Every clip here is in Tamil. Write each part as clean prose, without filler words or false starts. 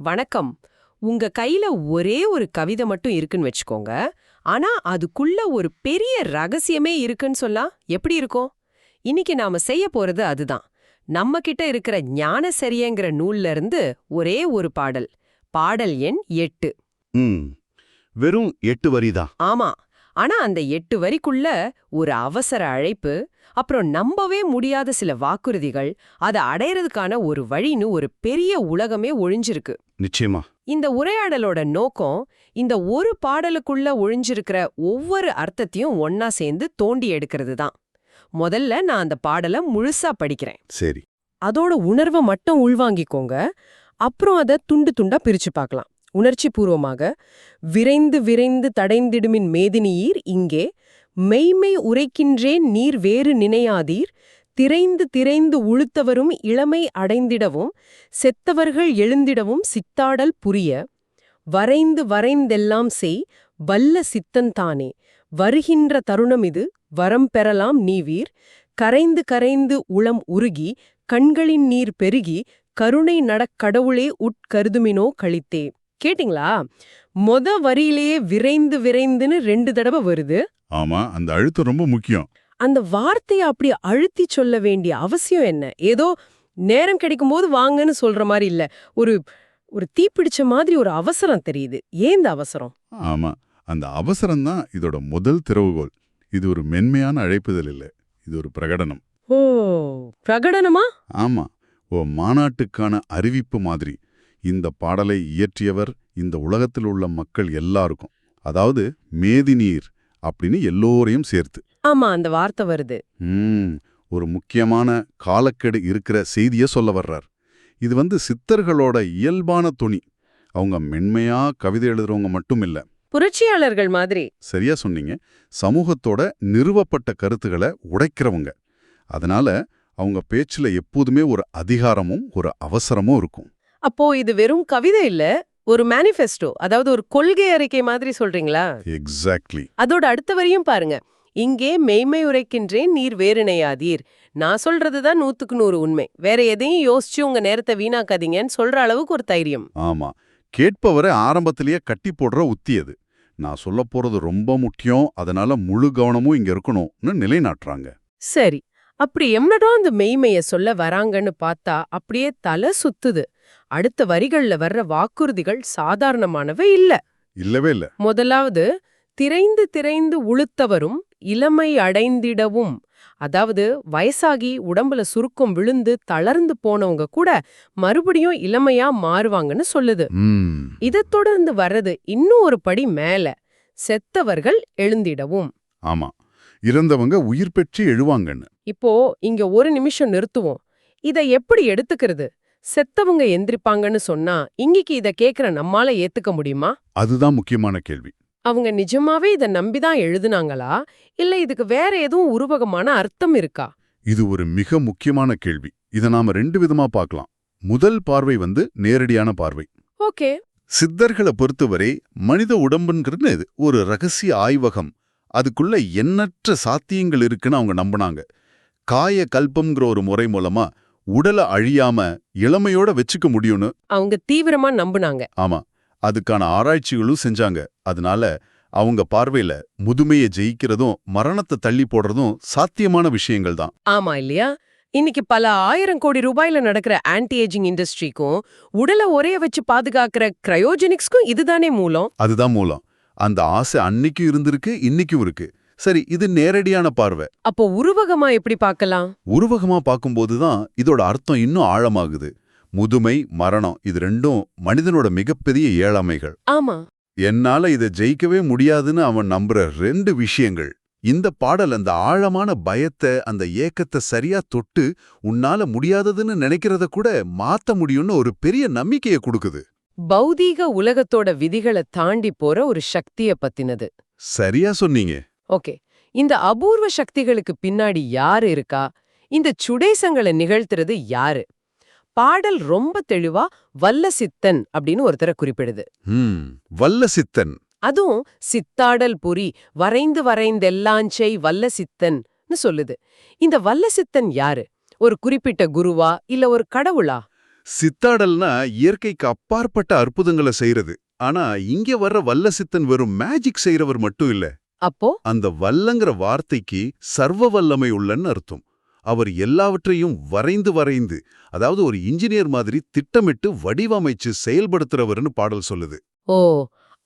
வணக்கம். உங்க கையில ஒரே ஒரு கவிதை மட்டும் இருக்குன்னு வச்சுக்கோங்க. ஆனா அதுக்குள்ள ஒரு பெரிய ரகசியமே இருக்குன்னு சொன்னா எப்படி இருக்கும்? இன்னைக்கு நாம செய்ய போறது அதுதான். நம்ம கிட்ட இருக்கிற ஞானசரியங்கிற நூல்ல இருந்து ஒரே ஒரு பாடல். பாடல் எண் 8. ம் வெறும் 8 வரிதான். ஆமா. ஆனா அந்த 8 வரிக்குள்ள ஒரு அவசர அழைப்பு, அப்புறம் நம்பவே முடியாத சில வாக்குறுதிகள், அதை அடையறதுக்கான ஒரு வழின்னு ஒரு பெரிய உலகமே ஒழிஞ்சிருக்கு. நிச்சயமா. இந்த உரையாடலோட நோக்கம், இந்த ஒரு பாடலுக்குள்ள ஒழிஞ்சிருக்கிற ஒவ்வொரு அர்த்தத்தையும் ஒன்னா சேர்ந்து தோண்டி எடுக்கிறது தான். முதல்ல நான் அந்த பாடலை முழுசா படிக்கிறேன். சரி. அதோட உணர்வை மட்டும் உள்வாங்கிக்கோங்க. அப்புறம் அதை துண்டு துண்டா பிரிச்சு பார்க்கலாம். உணர்ச்சி பூர்வமாக, விரைந்து விரைந்து தடைந்திடுமின் மேதினியீர் இங்கே, மெய்மை உரைக்கின்றேன் நீர் வேறு நினையாதீர், திரைந்து திரைந்து உளுத்தவரும் இளமை அடைந்திடவும், செத்தவர்கள் எழுந்திடவும் சித்தாடல் புரிய, வரைந்து வரைந்தெல்லாம் செய் வல்ல சித்தன்தானே, வருகின்ற தருணமிது வரம் பெறலாம் நீவீர், கரைந்து கரைந்து உளம் உருகி, கண்களின் நீர் பெருகி, கருணை நடக்கடவுளே உட்கருதுமினோ கழித்தே. கேட்டிங்களா? வரியிலேயே விரைந்து விரைந்துன்னு 2 தடவை வருது. ஆமா, அந்த அழுத்தம் ரொம்ப முக்கியம். அந்த வார்த்தையை அப்படி அழுத்தி சொல்ல வேண்டிய அவசியம் என்ன? ஏதோ நேரம் கிடைக்கும்போது வாங்கன்னு சொல்ற மாதிரி இல்ல. ஒரு ஒரு தீப்பிடிச்ச மாதிரி ஒரு அவசரம் தெரியுது. ஏன் இந்த அவசரம்? ஆமா, அந்த அவசரம் தான் இதோட முதல் திறவுகோல். இது ஒரு மென்மையான அழைப்புதல் இல்ல, இது ஒரு பிரகடனம். ஓ, பிரகடனமா? ஆமா, மாநாட்டுக்கான அறிவிப்பு மாதிரி. இந்த பாடலை இயற்றியவர் இந்த உலகத்தில் உள்ள மக்கள் எல்லாருக்கும், அதாவது மேதினீர் அப்படின்னு எல்லோரையும் சேர்த்து. ஆமா, அந்த வார்த்தை வருது. ஒரு முக்கியமான காலக்கெடு இருக்கிற செய்திய சொல்ல வர்றார். இது சித்தர்களோட இயல்பான துணி. அவங்க மென்மையா கவிதை எழுதுறவங்க மட்டும் இல்ல, புரட்சியாளர்கள் மாதிரி. சரியா சொன்னீங்க. சமூகத்தோட நிறுவப்பட்ட கருத்துக்களை உடைக்கிறவங்க. அதனால அவங்க பேச்சுல எப்போதுமே ஒரு அதிகாரமும் ஒரு அவசரமும் இருக்கும். அப்போ இது வெறும் கவிதை இல்ல, ஒரு மேனிஃபெஸ்டோ, அதாவது ஒரு கொள்கை அறிக்கை மாதிரி சொல்றீங்களா? எக்ஸாக்ட்லி. அதோட அடுத்த வரியும் பாருங்க. இங்கே மெய்மை உரைக்கின்றேன் நீர் வேறுணையாதீர். நான் சொல்றதுதான் 100க்கு 100 உண்மை. வேற எதையும் யோசிச்சு உங்க நேரத்தை வீணாக்காதீங்கன்னு சொல்ற அளவுக்கு ஒரு தைரியம். ஆமா, கேட்பவரை ஆரம்பத்திலேயே கட்டி போடுற உத்தி அது. நான் சொல்ல போறது ரொம்ப முக்கியம், அதனால முழு கவனமும் இங்க இருக்கணும்னு நிலைநாட்டுறாங்க. சரி, அப்படி எம்னடா அந்த மெய்மைய சொல்ல வராங்கன்னு பார்த்தா அப்படியே தலை சுத்துது. அடுத்த வரிகள்ல வர்ற வாக்குறுதிகள் சாதாரணமானவை இல்ல. இல்லவே இல்ல. முதலாவது, திரைந்து திரைந்து உளுத்தவரும் இளமை அடைந்திடவும். அதாவது வயசாகி உடம்புல சுருக்கம் விழுந்து தளர்ந்து போனவங்க கூட மறுபடியும் இளமையா மாறுவாங்கன்னு சொல்லுது. இதைத் தொடர்ந்து வர்றது இன்னும் ஒரு படி மேல, செத்தவர்கள் எழுந்திடவும். ஆமா, இறந்தவங்க உயிர் பெற்று எழுவாங்கன்னு. இப்போ இங்க ஒரு நிமிஷம் நிறுத்துவோம். இதை எப்படி எடுத்துக்கிறது? செத்தவங்க எந்திரிப்பாங்கன்னு சொன்னா இங்கிக்கு இத கேக்குற நம்மால ஏத்துக்க முடியுமா? அதுதான் முக்கியமான கேள்வி. அவங்க நிஜமாவே இத நம்பிதான் எழுதுனாங்களா, இல்ல இதுக்கு வேற எதுவும் உருவகமான அர்த்தம் இருக்கா? இது ஒரு மிக முக்கியமான கேள்வி. இத நாம 2 விதமா பார்க்கலாம். முதல் பார்வை நேரடியான பார்வை. ஓகே. சித்தர்களை பொறுத்தவரை மனித உடம்புங்கிறது ஒரு ரகசிய ஆய்வகம். அதுக்குள்ள எண்ணற்ற சாத்தியங்கள் இருக்குன்னு அவங்க நம்பினாங்க. காய கல்பம்ங்கிற ஒரு முறை மூலமா உடலை அழியாம இளமையோட வச்சுக்க முடியும்னு அவங்க தீவிரமா நம்புனாங்க. ஆமா, அதுக்கான ஆராய்ச்சிகளும் செஞ்சாங்க. அதனால அவங்க பார்வையில முதுமையை ஜெயிக்கிறதும் மரணத்தை தள்ளி போடுறதும் சாத்தியமான விஷயங்கள் தான். ஆமா இல்லையா? இன்னைக்கு பல 1000 கோடி ரூபாயில நடக்கிற ஆன்டி ஏஜிங் இண்டஸ்ட்ரிக்கும் உடலை ஒரே வச்சு பாதுகாக்கிற கிரையோஜெனிக்ஸ்க்கும் இதுதானே மூலம். அதுதான் மூலம். அந்த ஆசை அன்னைக்கும் இருந்திருக்கு, இன்னைக்கும் இருக்கு. சரி, இது நேரடியான பார்வை. அப்போ உருவகமா எப்படி பார்க்கலாம்? உருவகமா பார்க்கும்போதுதான் இதோட அர்த்தம் இன்னும் ஆழமாகுது. முதுமை, மரணம், இது ரெண்டும் மனிதனோட மிகப்பெரிய ஏழாமைகள். ஆமா, என்னால இதை ஜெயிக்கவே முடியாதுன்னு அவன் நம்புற 2 விஷயங்கள். இந்த பாடல் அந்த ஆழமான பயத்தை, அந்த ஏக்கத்தை சரியா தொட்டு உன்னால முடியாததுன்னு நினைக்கிறத கூட மாத்த முடியும்னு ஒரு பெரிய நம்பிக்கையை கொடுக்குது. பௌதீக உலகத்தோட விதிகளை தாண்டி போற ஒரு சக்திய பத்தினது. சரியா சொன்னீங்க. ஓகே, இந்த அபூர்வ சக்திகளுக்கு பின்னாடி யாரு இருக்கா? இந்த சுடேசங்களை நிகழ்த்துறது யாரு? பாடல் ரொம்ப தெளிவா வல்ல சித்தன் அப்படின்னு ஒருத்தரை குறிப்பிடுது. வல்ல சித்தன். அதுவும் சித்தாடல் புரி வரைந்து வரைந்தெல்லாஞ்சை வல்ல சித்தன்னு சொல்லுது. இந்த வல்ல சித்தன் யாரு? ஒரு குறிப்பிட்ட குருவா இல்ல ஒரு கடவுளா? சித்தாடல்னா இயற்கைக்கு அப்பாற்பட்ட அற்புதங்களை செய்யறது. ஆனா இங்க வர்ற வல்ல சித்தன் வெறும் மேஜிக் செய்யறவர் மட்டும் இல்ல. அப்போ அந்த வல்லங்கிற வார்த்தைக்கு சர்வ வல்லமை உள்ளன்னு அர்த்தம். அவர் எல்லாவற்றையும் வரைந்து அதாவது ஒரு இன்ஜினியர் மாதிரி திட்டமிட்டு வடிவமைச்சு செயல்படுத்துறவர்னு பாடல் சொல்லுது. ஓ,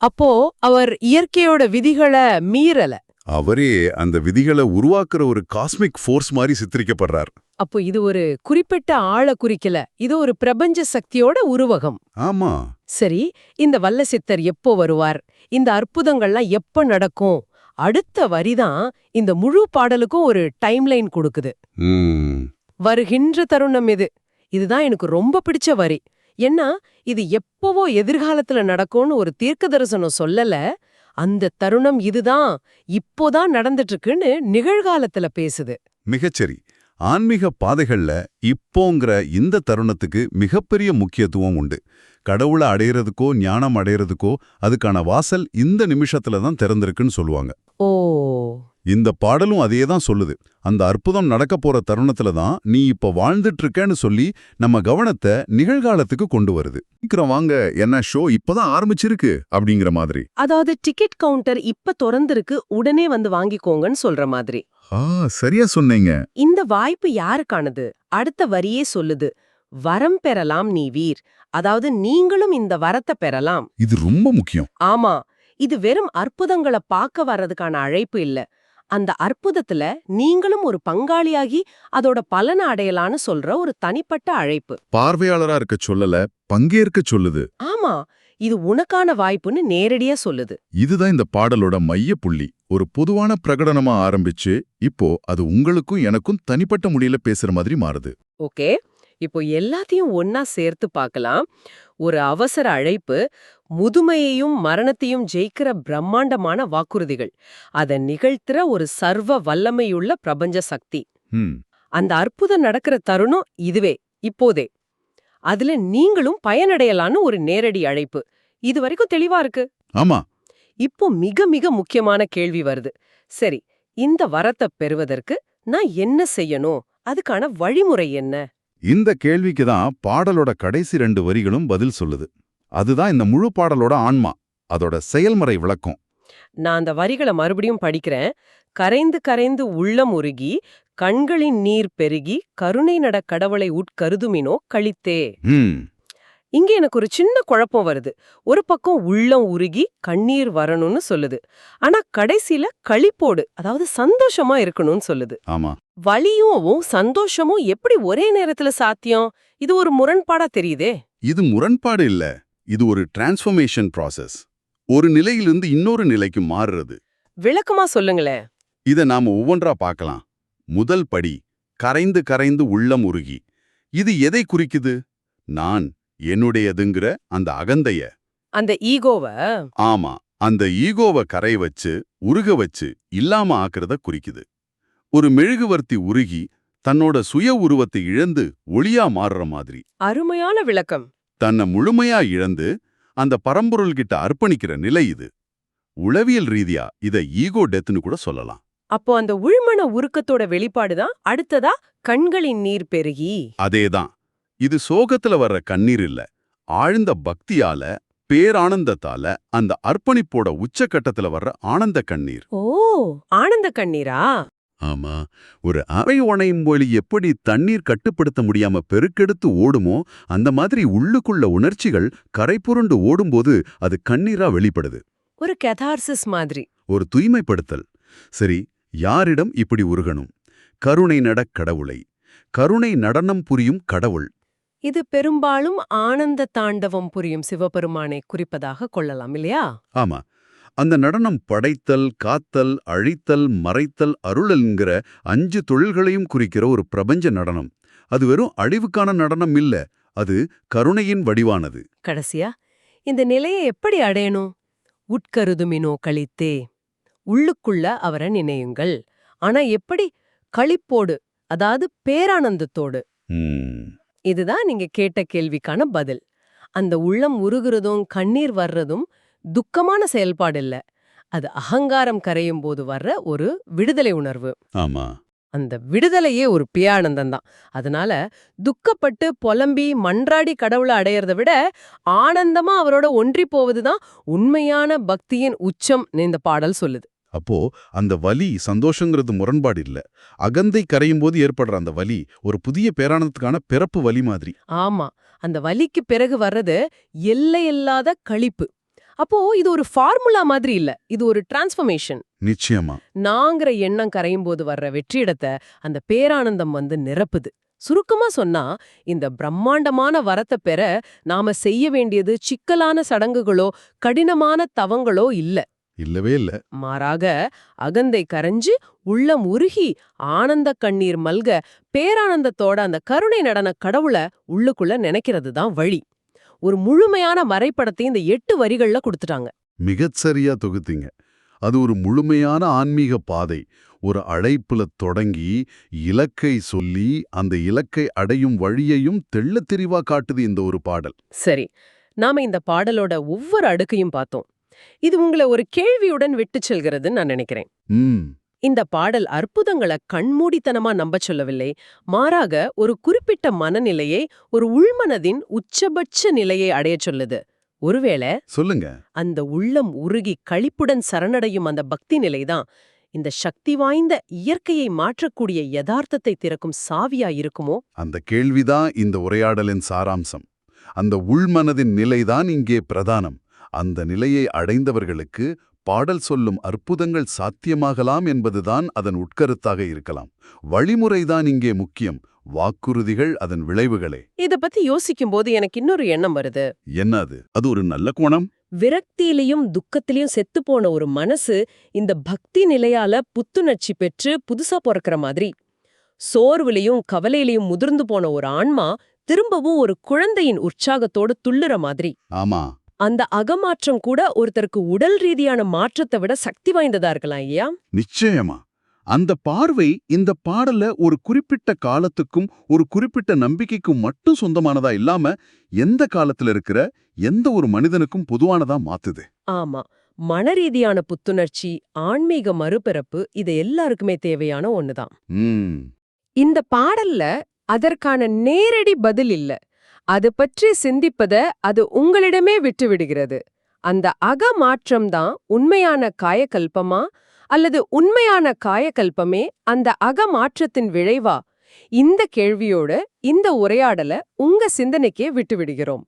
அப்போ அவர் இயற்கையோட விதிகளை மீறல. அவரே அந்த விதிகளை உருவாக்குற ஒரு காஸ்மிக் ஃபோர்ஸ் மாதிரி சித்தரிக்கப்படுறார். அப்போ இது ஒரு குறிப்பிட்ட ஆள குறிக்கல, இது ஒரு பிரபஞ்ச சக்தியோட உருவகம். ஆமா, சரி, இந்த வல்ல சித்தர் எப்போ வருவார், இந்த அற்புதங்கள்லாம் எப்ப நடக்கும்? அடுத்த வரிதான் இந்த முழு பாடலுக்கும் ஒரு டைம்லைன் கொடுக்குது. வருகின்ற தருணம் இதுதான் எனக்கு ரொம்ப பிடிச்ச வரி. ஏன்னா இது எப்பவோ எதிர்காலத்துல நடக்கும்னு ஒரு தீர்க்க தரிசனம் சொல்லல, அந்த தருணம் இதுதான், இப்போதான் நடந்துட்டு இருக்குன்னு நிகழ்காலத்துல பேசுது. மிகச்சரி. ஆன்மீக பாதைகள்ல இப்போங்கிற இந்த தருணத்துக்கு மிகப்பெரிய முக்கியத்துவம் உண்டு. கடவுளை அடையறதுக்கோ ஞானம் அடையறதுக்கோ அதுக்கான வாசல் இந்த நிமிஷத்துல தான் திறந்திருக்குன்னு சொல்லுவாங்க. ஓ, இந்த பாடலும் அதே தான் சொல்லுது. அந்த அற்புதம் நடக்க போற தருணத்துல தான் நீ இப்ப வாழ்ந்துட்டு இருக்கேன்னு சொல்லி நம்ம கவனத்தை நிகழ்காலத்துக்கு கொண்டு வருது. சீக்கிரம் வாங்க, என்ன ஷோ இப்பதான் ஆரம்பிச்சிருக்கு அப்படிங்கிற மாதிரி. அதாவது டிக்கெட் கவுண்டர் இப்ப திறந்திருக்கு, உடனே வந்து வாங்கிக்கோங்கன்னு சொல்ற மாதிரி. சரியா சொன்னீங்க. இந்த வாய்ப்பு யாருக்கானது? அடுத்த வரியே சொல்லுது, வரம் பெறலாம் நீ வீர். அதாவது நீங்களும் இந்த வரத்தை பெறலாம். இது ரொம்ப முக்கியம். ஆமா, இது வெறும் அற்புதங்களை பார்க்க வர்றதுக்கான அழைப்பு இல்ல, அந்த அற்புதத்துல நீங்களும் ஒரு பங்காளியாகி அதோட பலனை அடையலான்னு சொல்ற ஒரு தனிப்பட்ட அழைப்பு. பார்வையாளரா இருக்க சொல்லல, பங்கேற்க சொல்லுது. ஆமா, இது உனக்கான வாய்ப்புன்னு நேரடியா சொல்லுது. இதுதான் இந்த பாடலோட மைய புள்ளி. ஒரு பொதுவான பிரகடனமா ஆரம்பிச்சு இப்போ அது உங்களுக்கும் எனக்கும் தனிப்பட்ட முறையில பேசுற மாதிரி மாறுது. ஓகே, இப்போ எல்லாத்தையும் ஒன்னா சேர்த்து பார்க்கலாம். ஒரு அவசர அழைப்பு, முதுமையையும் மரணத்தையும் ஜெயிக்கிற பிரம்மாண்டமான வாக்குறுதிகள், அதை நிகழ்த்துற ஒரு சர்வ வல்லமையுள்ள பிரபஞ்ச சக்தி. அந்த அற்புதம் நடக்கிற தருணம் இதுவே, இப்போதே. அதுல நீங்களும் பயனடையலான்னு ஒரு நேரடி அழைப்பு. இது வரைக்கும் தெளிவா இருக்கு. ஆமா. இப்போ மிக மிக முக்கியமான கேள்வி வருது. சரி, இந்த வரத்தை பெறுவதற்கு நான் என்ன செய்யணும்? அதுக்கான வழிமுறை என்ன? இந்த கேள்விக்கு தான் பாடலோட கடைசி 2 வரிகளும் பதில் சொல்லுது. அதுதான் இந்த முழு பாடலோட ஆன்மா, அதோட செயல்முறை விளக்கம். நான் அந்த வரிகளை மறுபடியும் படிக்கிறேன். கரைந்து கரைந்து உள்ளம் உருகி, கண்களின் நீர் பெருகி, கருணை நட கடவுளை உட்கருதுமினோ கழித்தே. இங்க எனக்கு ஒரு சின்ன குழப்பம் வருது. ஒரு பக்கம் உள்ளம் உருகி கண்ணீர் வரணும்னு சொல்லுது, ஆனா கடைசியில களிப்போடு, அதாவது சந்தோஷமா இருக்கணும்னு சொல்லுது. ஆமா. வலியும் சந்தோஷமும் எப்படி ஒரே நேரத்துல சாத்தியம்? இது ஒரு முரண்பாடா தெரியுதே. இது முரண்பாடு இல்ல, இது ஒரு டிரான்ஸ்ஃபர்மேஷன் ப்ராசஸ். ஒரு நிலையிலிருந்து இன்னொரு நிலைக்கு மாறுறது. விளக்கமா சொல்லுங்களேன். இத நாம ஒவ்வொன்றா பார்க்கலாம். முதல் படி, கரைந்து கரைந்து உள்ளம் உருகி. இது எதை குறிக்குது? நான், என்னுடையதுங்கிற அந்த அகந்தைய, அந்த ஈகோவ. ஆமா, அந்த ஈகோவை கரை வச்சு உருக வச்சு இல்லாம ஆக்குறத குறிக்குது. ஒரு மெழுகுவர்த்தி உருகி தன்னோட சுய உருவத்தை இழந்து ஒளியா மாறுற மாதிரி. அருமையான விளக்கம். தன்னை முழுமையா இழந்து அந்த பரம்பொருள்கிட்ட அர்ப்பணிக்கிற நிலை இது. உளவியல் ரீதியா இத ஈகோ டெத்னு கூட சொல்லலாம். அப்போ அந்த உள்மன உருக்கத்தோட வெளிப்பாடுதான் அடுத்ததா கண்களின் நீர் பெருகி. அதேதான். இது சோகத்துல வர்ற கண்ணீர் இல்ல, ஆழ்ந்த பக்தியால, பேரானந்தத்தால, அந்த அர்ப்பணிப்போட உச்சக்கட்டத்துல வர்ற ஆனந்த கண்ணீர். ஓ, ஆனந்த கண்ணீரா? ஆமா. ஒரு அவை உணையும் போலி எப்படி தண்ணீர் கட்டுப்படுத்த முடியாம பெருக்கெடுத்து ஓடுமோ அந்த மாதிரி உள்ளுக்குள்ள உணர்ச்சிகள் கரைபுரண்டு ஓடும்போது அது கண்ணீரா வெளிப்படுது. ஒரு கெதார்சிஸ் மாதிரி. ஒரு தூய்மைப்படுத்தல். சரி, யாரிடம் இப்படி உருகணும்? கருணை நடக் கடவுளை, கருணை நடனம் புரியும் கடவுள். இது பெரும்பாலும் ஆனந்த தாண்டவம் புரியும் சிவபெருமானை குறிப்பதாக கொள்ளலாம் இல்லையா? ஆமா. அந்த நடனம் படைத்தல், காத்தல், அழித்தல், மறைத்தல், அருளல்ங்கிற 5 தொழில்களையும் குறிக்கிற ஒரு பிரபஞ்ச நடனம். அது வெறும் அழிவுக்கான நடனம் இல்ல, அது கருணையின் வடிவானது. கடைசியா இந்த நிலையை எப்படி அடையணும்? உட்கருதுமினோ கழித்தே, உள்ளுக்குள்ள அவரை நினையுங்கள். ஆனா எப்படி? களிப்போடு, அதாவது பேரானந்தத்தோடு. இதுதான் நீங்க கேட்ட கேள்விக்கான பதில். அந்த உள்ளம் உருகுறதும் கண்ணீர் வர்றதும் துக்கமான செயல்பாடு இல்ல, அது அகங்காரம் கரையும் போது வர்ற ஒரு விடுதலை உணர்வு. ஆமா. அந்த விடுதலையே ஒரு பேயானந்தம் தான். அதனால துக்கப்பட்டு புலம்பி மன்றாடி கடவுளை அடையறத விட ஆனந்தமா அவரோட ஒன்றி போவதுதான் உண்மையான பக்தியின் உச்சம் இந்த பாடல் சொல்லுது. அப்போ அந்த வலி சந்தோஷங்கிறது முரண்பாடு இல்ல. அகந்தை கரையும் போது ஏற்படுற அந்த வலி ஒரு புதிய பேரானந்தத்துக்கான பிறப்பு வலி மாதிரி. ஆமா, அந்த வலிக்கு பிறகு வர்றது எல்லையில்லாத களிப்பு. அப்போ இது ஒரு ஃபார்முலா மாதிரி இல்ல, இது ஒரு டிரான்ஸ்ஃபர்மேஷன். நிச்சயமா. நாங்கிற எண்ணம் கரையும் போது வர்ற வெற்றிடத்தை அந்த பேரானந்தம் வந்து நிரப்புது. சுருக்கமா சொன்னா, இந்த பிரம்மாண்டமான வரத்தை பெற நாம செய்ய வேண்டியது சிக்கலான சடங்குகளோ கடினமான தவங்களோ இல்ல. இல்லவே இல்ல. மாறாக அகந்தை கரைஞ்சு உள்ளம் உருகி ஆனந்த கண்ணீர் மல்க பேரானந்தத்தோட அந்த கருணை நடன கடவுளை உள்ளுக்குள்ள நினைக்கிறது தான் வழி. ஒரு முழுமையான வரைபடத்தை இந்த 8 வரிகள்ல கொடுத்துட்டாங்க. மிகச் சரியா தொகுத்தீங்க. அது ஒரு முழுமையான ஆன்மீக பாதை. ஒரு அழைப்புல தொடங்கி இலக்கை சொல்லி அந்த இலக்கை அடையும் வழியையும் தெள்ளத் தெளிவா காட்டுது இந்த ஒரு பாடல். சரி, நாம இந்த பாடலோட ஒவ்வொரு அடுக்கையும் பார்த்தோம். இது உங்களை ஒரு கேள்வியுடன் விட்டுச் செல்கிறதுன்னு நான் நினைக்கிறேன். இந்த பாடல் அற்புதங்களை கண்மூடித்தனமா நம்பச் சொல்லவில்லை. மாறாக ஒரு குறிப்பிட்ட மனநிலையை, ஒரு உள்மனதின் உச்சபட்ச நிலையை அடையச் சொல்லுது. ஒருவேளை சொல்லுங்க, அந்த உள்ளம் உருகி களிப்புடன் சரணடையும் அந்த பக்தி நிலைதான் இந்த சக்தி வாய்ந்த இயற்கையை மாற்றக்கூடிய யதார்த்தத்தை திறக்கும் சாவியா இருக்குமோ? அந்த கேள்விதான் இந்த உரையாடலின் சாராம்சம். அந்த உள்மனதின் நிலைதான் இங்கே பிரதானம். அந்த நிலையை அடைந்தவர்களுக்கு பாடல் சொல்லும் அற்புதங்கள் சாத்தியமாகலாம் என்பதுதான் அதன் உட்கருத்தாக இருக்கலாம். வழிமுறைதான் இங்கே முக்கியம், வாக்குறுதிகள் அதன் விளைவுகளே. இத பத்தி யோசிக்கும் போது எனக்கு இன்னொரு எண்ணம் வருது. என்ன அது? அது ஒரு நல்ல கோணம். விரக்தியிலையும் துக்கத்திலையும் செத்துப்போன ஒரு மனசு இந்த பக்தி நிலையால புத்துணர்ச்சி பெற்று புதுசா பிறக்கிற மாதிரி. சோர்வுலையும் கவலையிலையும் முதிர்ந்து போன ஒரு ஆன்மா திரும்பவும் ஒரு குழந்தையின் உற்சாகத்தோடு துள்ளுற மாதிரி. ஆமா, அந்த அகமாற்றம் கூட ஒருத்தருக்கு உடல் ரீதியான மாற்றத்தை விட சக்தி வாய்ந்ததா இருக்கலாம் ஐயா. நிச்சயமா. அந்த பார்வை இந்த பாடல ஒரு குறிப்பிட்ட காலத்துக்கும் ஒரு குறிப்பிட்ட நம்பிக்கைக்கும் மட்டும் சொந்தமானதா இல்லாம எந்த காலத்துல இருக்கிற எந்த ஒரு மனிதனுக்கும் பொதுவானதா மாத்துது. ஆமா, மனரீதியான புத்துணர்ச்சி, ஆன்மீக மறுபிறப்பு இது எல்லாருக்குமே தேவையான ஒண்ணுதான். இந்த பாடல்ல அதற்கான நேரடி பதில் இல்ல. அது பற்றி சிந்திப்பத அது உங்களிடமே விட்டுவிடுகிறது. அந்த அகமாற்றம்தான் உண்மையான காயகல்பமா அல்லது உண்மையான காயகல்பமே அந்த அகமாற்றத்தின் விளைவா? இந்த கேள்வியோட இந்த உரையாடல உங்க சிந்தனைக்கே விட்டுவிடுகிறோம்.